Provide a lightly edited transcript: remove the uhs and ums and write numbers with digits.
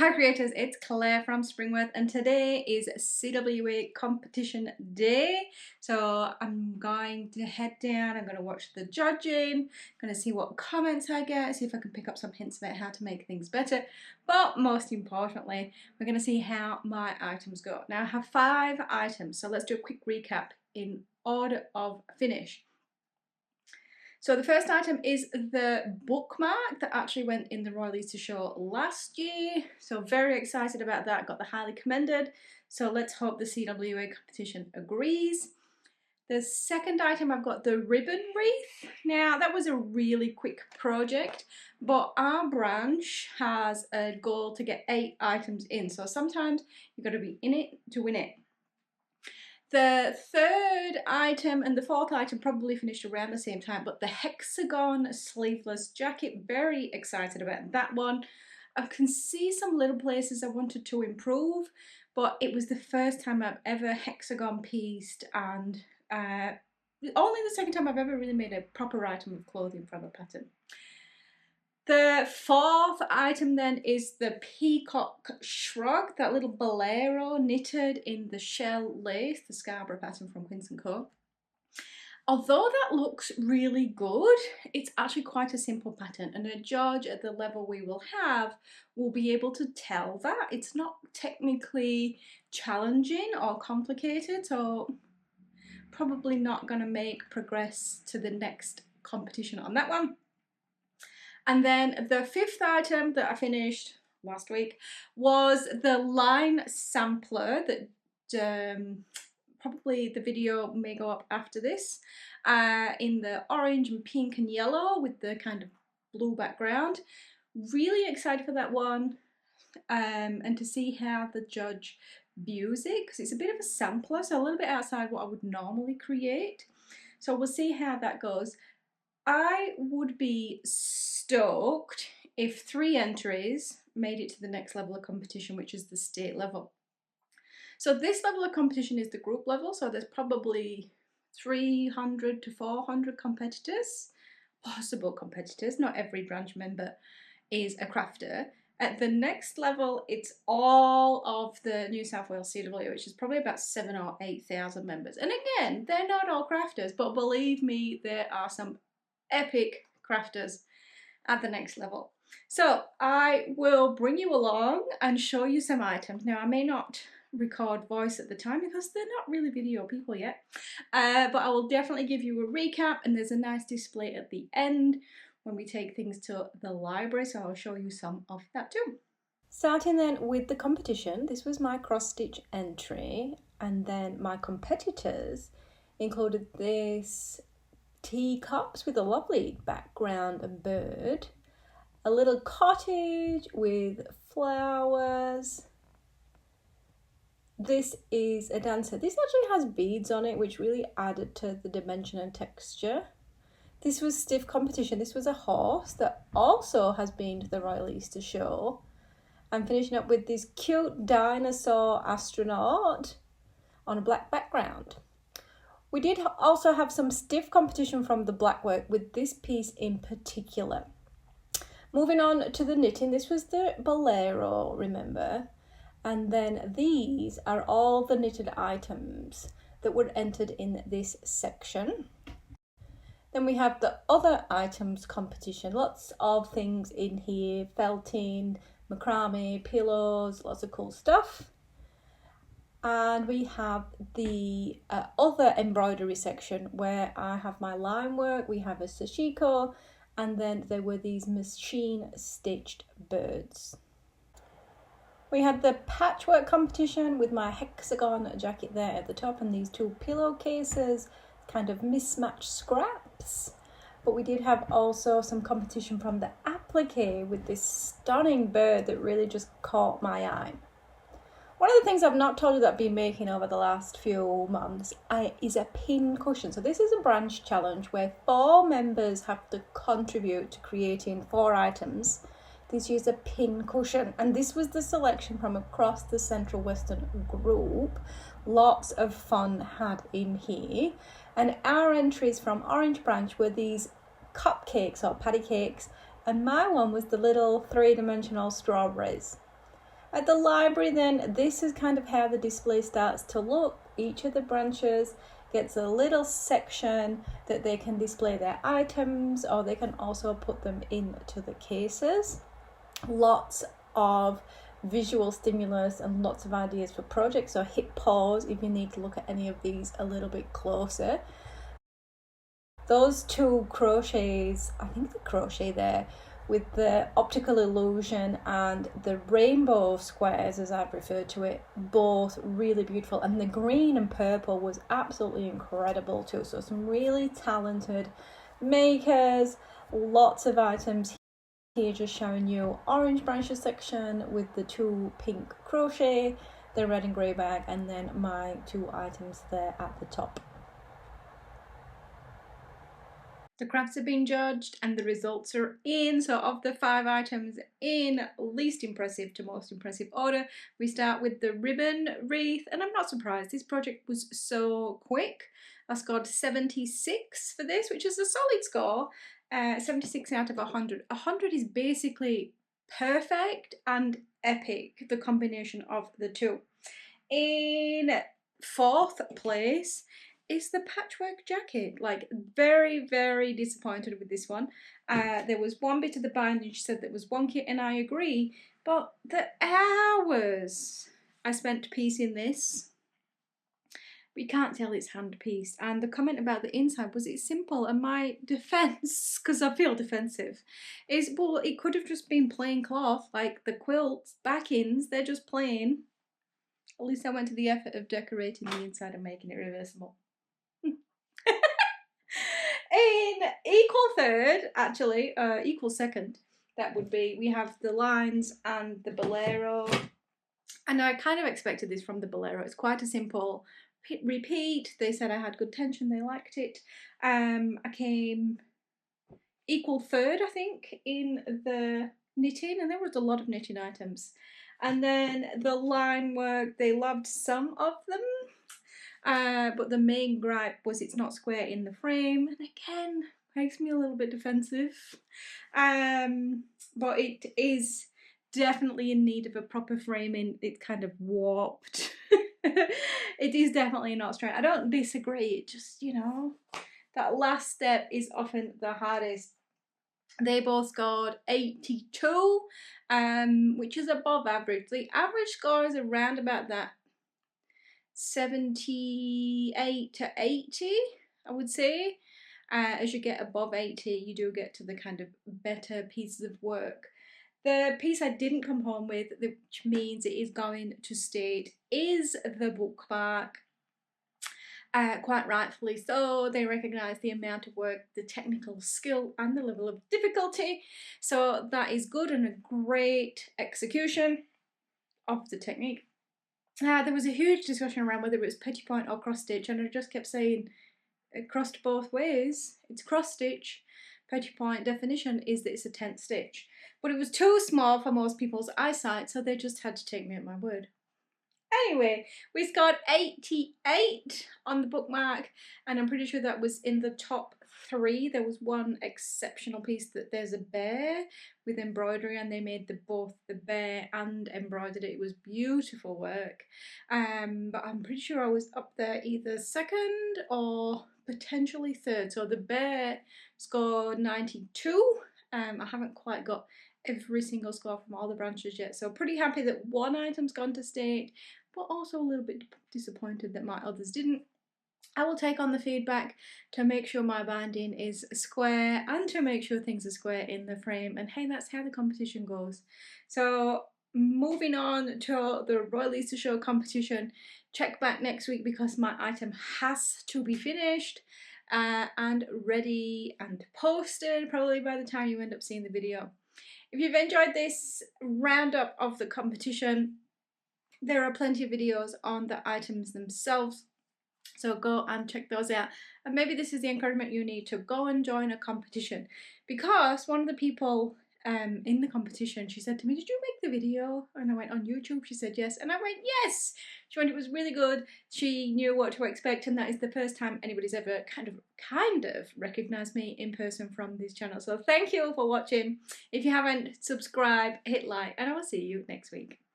Hi creators, it's Claire from Springworth and today is CWA competition day. So I'm going to head down, I'm going to watch the judging, going to see what comments I get, see if I can pick up some hints about how to make things better. But most importantly, we're going to see how my items go. Now I have 5 items, so let's do a quick recap in order of finish. So the first item is the bookmark that actually went in the Royal Easter Show last year. So very excited about that, got the highly commended. So let's hope the CWA competition agrees. The second item, I've got the ribbon wreath. Now that was a really quick project, but our branch has a goal to get 8 items in. So sometimes you've got to be in it to win it. The third item and the fourth item probably finished around the same time, but the hexagon sleeveless jacket, very excited about that one. I can see some little places I wanted to improve, but it was the first time I've ever hexagon pieced and only the second time I've ever really made a proper item of clothing from a pattern. The fourth item then is the peacock shrug, that little bolero knitted in the shell lace, the Scarborough pattern from Quince & Co. Although that looks really good, it's actually quite a simple pattern, and a judge at the level we will have will be able to tell that. It's not technically challenging or complicated, so probably not going to make progress to the next competition on that one. And then the fifth item that I finished last week was the line sampler that probably the video may go up after this, in the orange and pink and yellow with the kind of blue background. Really excited for that one, and to see how the judge views it, because it's a bit of a sampler, so a little bit outside what I would normally create. So we'll see how that goes. I would be stoked if 3 entries made it to the next level of competition, which is the state level. So this level of competition is the group level, so there's probably 300 to 400 competitors, possible competitors. Not every branch member is a crafter. At the next level, it's all of the New South Wales CWA, which is probably about 7,000 or 8,000 members. And again, they're not all crafters, but believe me, there are some epic crafters at the next level. So I will bring you along and show you some items. Now I may not record voice at the time because they're not really video people yet, but I will definitely give you a recap, and there's a nice display at the end when we take things to the library, so I'll show you some of that too. Starting then with the competition, this was my cross stitch entry, and then my competitors included this teacups with a lovely background and bird, a little cottage with flowers. This is a dancer. This actually has beads on it, which really added to the dimension and texture. This was stiff competition. This was a horse that also has been to the Royal Easter Show. I'm finishing up with this cute dinosaur astronaut on a black background. We did also have some stiff competition from the black work with this piece in particular. Moving on to the knitting, this was the bolero, remember? And then these are all the knitted items that were entered in this section. Then we have the other items competition, lots of things in here, felting, macrame, pillows, lots of cool stuff. And we have the other embroidery section where I have my line work, we have a sashiko, and then there were these machine stitched birds. We had the patchwork competition with my hexagon jacket there at the top and these 2 pillowcases, kind of mismatched scraps. But we did have also some competition from the applique with this stunning bird that really just caught my eye. One of the things I've not told you that I've been making over the last few months is a pin cushion. So this is a branch challenge where 4 members have to contribute to creating 4 items. This used a pin cushion, and this was the selection from across the Central Western group. Lots of fun had in here. And our entries from Orange Branch were these cupcakes or patty cakes, and my one was the little 3-dimensional strawberries. At the library then, this is kind of how the display starts to look. Each of the branches gets a little section that they can display their items, or they can also put them into the cases. Lots of visual stimulus and lots of ideas for projects, so hit pause if you need to look at any of these a little bit closer. Those two crochets, I think the crochet there with the optical illusion and the rainbow squares, as I've referred to it, both really beautiful, and the green and purple was absolutely incredible too. So some really talented makers, lots of items here, just showing you orange branches section with the two pink crochet, the red and grey bag, and then my two items there at the top. The crafts have been judged and the results are in. So of the 5 items in least impressive to most impressive order, we start with the ribbon wreath, and I'm not surprised, this project was so quick. I scored 76 for this, which is a solid score. 76 out of 100. 100 is basically perfect and epic, the combination of the two. In 4th place is the patchwork jacket. Like, very, very disappointed with this one. There was one bit of the binding she said that was wonky, and I agree, but the hours I spent piecing this, we can't tell it's hand pieced. And the comment about the inside was it's simple, and my defense, because I feel defensive, is, well, it could have just been plain cloth, like the quilt's backings, they're just plain. At least I went to the effort of decorating the inside and making it reversible. In equal third, actually, equal second, that would be, we have the lines and the bolero. And I kind of expected this from the bolero. It's quite a simple repeat. They said I had good tension, they liked it. I came equal third, I think, in the knitting, and there was a lot of knitting items. And then the line work, they loved some of them, but the main gripe was it's not square in the frame, and again, makes me a little bit defensive. But it is definitely in need of a proper framing. It's kind of warped. It is definitely not straight. I don't disagree, it just, you know, that last step is often the hardest. They both scored 82, which is above average. The average score is around about that 78 to 80, I would say. As you get above 80, you do get to the kind of better pieces of work. The piece I didn't come home with, which means it is going to state, is the bookmark. Quite rightfully so. They recognise the amount of work, the technical skill and the level of difficulty. So that is good, and a great execution of the technique. There was a huge discussion around whether it was petit point or cross stitch, and I just kept saying it crossed both ways. It's cross stitch. Petit point definition is that it's a 10th stitch. But it was too small for most people's eyesight, so they just had to take me at my word. Anyway, we scored 88 on the bookmark, and I'm pretty sure that was in the top 3. There was one exceptional piece that there's a bear with embroidery, and they made both the bear and embroidered it. It was beautiful work. But I'm pretty sure I was up there either 2nd or potentially 3rd. So the bear scored 92. I haven't quite got every single score from all the branches yet, so pretty happy that one item's gone to state, but also a little bit disappointed that my others didn't. I will take on the feedback to make sure my binding is square and to make sure things are square in the frame, and hey, that's how the competition goes. So moving on to the Royal Easter Show competition, check back next week because my item has to be finished and ready and posted probably by the time you end up seeing the video. If you've enjoyed this roundup of the competition, there are plenty of videos on the items themselves, so go and check those out. And maybe this is the encouragement you need to go and join a competition, because one of the people in the competition, she said to me, "Did you make the video?" And I went, "On YouTube?" She said, "Yes." And I went, "Yes." She went, "It was really good." She knew what to expect, and that is the first time anybody's ever kind of recognized me in person from this channel. So thank you for watching. If you haven't, subscribe, hit like, and I will see you next week.